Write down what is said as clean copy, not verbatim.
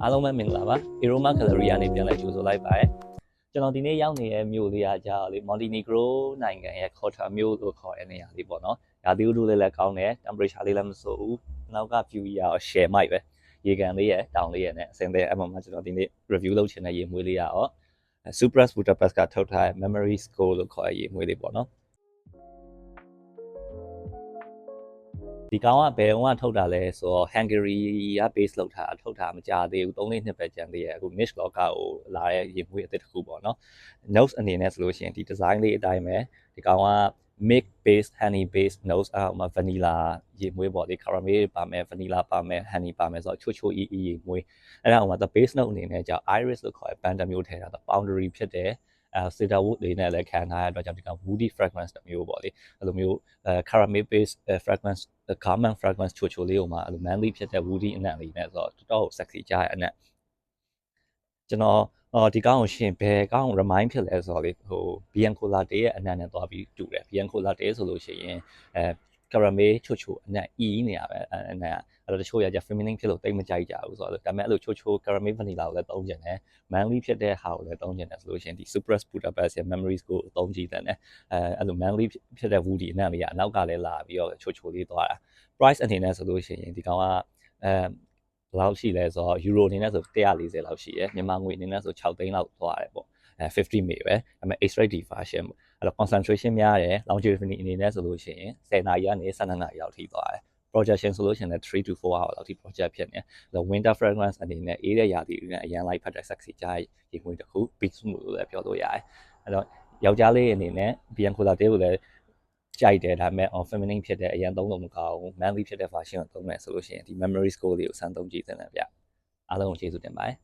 အားလုံးပဲမင်္ဂလာပါ Aroma Gallery ကနေပြန်လည်ကြိုဆိုလိုက်ပါတယ်ကျွန်တော်ဒီနေ့ရောက်နေတဲ့မြို့လေးကကြာလေ Montenegro နိုင်ငံရဲ့ Kotor မြို့လို့ခေါ်တဲ့နေရာလေးပေါ့နော်။ရာသီဥတုလေးလည်းကောင်းတယ် temperature လေးလည်းမဆိုးဘူး။နောက်က view ကြီးရော share မိုက်ပဲ။ရေကန်လေးရဲ့တောင်လေးရဲ့နဲ့အစင်းတဲ့အမှမှာကျွန်တော်ဒီနေ့ review လုပ်ချင်တဲ့ရေမွေးလေးရော Supras Budapest ကထုတ်ထားတဲ့ Memories Go လို့ခေါ်တဲ့ရေမွေးလေးပေါ့နော်။ဒီကောင်ကဘယ်တော့ထုတ်တာလဲဆိုတော့ Hungary က base လောက်ထားထုတ်တာမကြသေးဘူး3-4နှစ်ပဲကျန်သေးရဲ့အခု niche locker ကိုလာတဲ့ရေမွေးအသစ်တစ်ခုပေါ့နော် nose အနေနဲ့ဆိုလို့ရှိရင်ဒီ design လေးအတိုင်းပဲဒီကောင်က milk base honey base nose အောက်မှာ vanilla ရေမွေးပေါ့ဒီ caramel ပါမယ် vanilla ပါမယ် honey ပါမယ်ဆိုတော့ချိုအီရေမွေးအဲ့ဒါဟိုမှာ the base note အနေနဲ့ကြောင့် iris လို့ခေါ်တဲ့ band တစ်မျိုးထည့်တာ boundary ဖြစ်တယ်cedarwood တွေနဲ့လည်းခံထားရတဲ့အတွက်ကြောင့်ဒီကောင် woody fragrance တစ်မျိုးပေါ့လေအဲ့လိုမျိုးcaramel base fragrance garment fragrance ချိုလေးဟိုမှာအဲ့လို manly ဖြစ်တဲ့ woody အနံ့လေးနဲ့ဆိုတော့တော်တော် sexy ကြားရဲ့အနံ့ကျွန်တော်ဒီကောင်ကိုရှင်ဘယ်ကောင် remind ဖြစ်လဲဆိုတော့လေဟို Bianco latte ရဲ့အနံ့နဲ့သွားပြီးတူတယ် Bianco latte ဆိုလို့ရှိရင်caramel ချိုအနံ့အီးနေရပဲအနံ့အဲ့တော့တချို့ရကြ feminine ဖြစ်လို့တိတ်မကြိုက်ကြဘူးဆိုတော့ဒါပေမဲ့အဲ့လိုချို caramel vanilla ကိုလည်းသုံးကျင်တယ် manly ဖြစ်တဲ့ဟာကိုလည်းသုံးကျင်တယ်ဆိုလို့ရှိရင်ဒီ Supras Budapest ရဲ့ memories ကိုသုံးကြည့်တယ်နဲ့အဲ့လို manly ဖြစ်တဲ့ woody အနံ့လေးကအနောက်ကလည်းလာပြီးတော့ချိုလေးသွားတာ price အနေနဲ့ဆိုလို့ရှိရင်ဒီကောင်ကဘယ်လောက်ရှိလဲဆိုတော့ euro အနေနဲ့ဆို140လောက်ရှိရယ်မြန်မာငွေအနေနဲ့ဆို6သိန်းလောက်သွားတယ်ပေါ့50 ml ပဲဒါပေမဲ့ extra D version အဲ့တော့ concentration များတယ် longevity အနေနဲ့ဆိုလို့ရှိရင်10နာရီကနေ12နာရီလောက်ထိသွားတယ် projection ဆိုလို့ရှိရင်လည်း3 to 4 hour လောက်ထိ project ဖြစ်နေတယ် winter fragrance အနေနဲ့အေးတဲ့ရာသီတွေနဲ့အရန်လိုက်ဖတ်တဲ့ sexy ကြားရေမွေးတစ်ခု big smooth လို့လည်းပြောလို့ရတယ်အဲ့တော့ယောက်ျားလေးအနေနဲ့ Bianco latte ကိုလည်းကြိုက်တယ်ဒါပေမဲ့ feminine ဖြစ်တဲ့အရန်သုံးလို့မကောင်းဘူး manly ဖြစ်တဲ့ version ကိုသုံးမယ်ဆိုလို့ရှိရင်ဒီ memories go လေးကိုစမ်းသုံးကြည့်သင့်တယ်ဗျအားလုံးကိုကျေးဇူးတင်ပါတယ်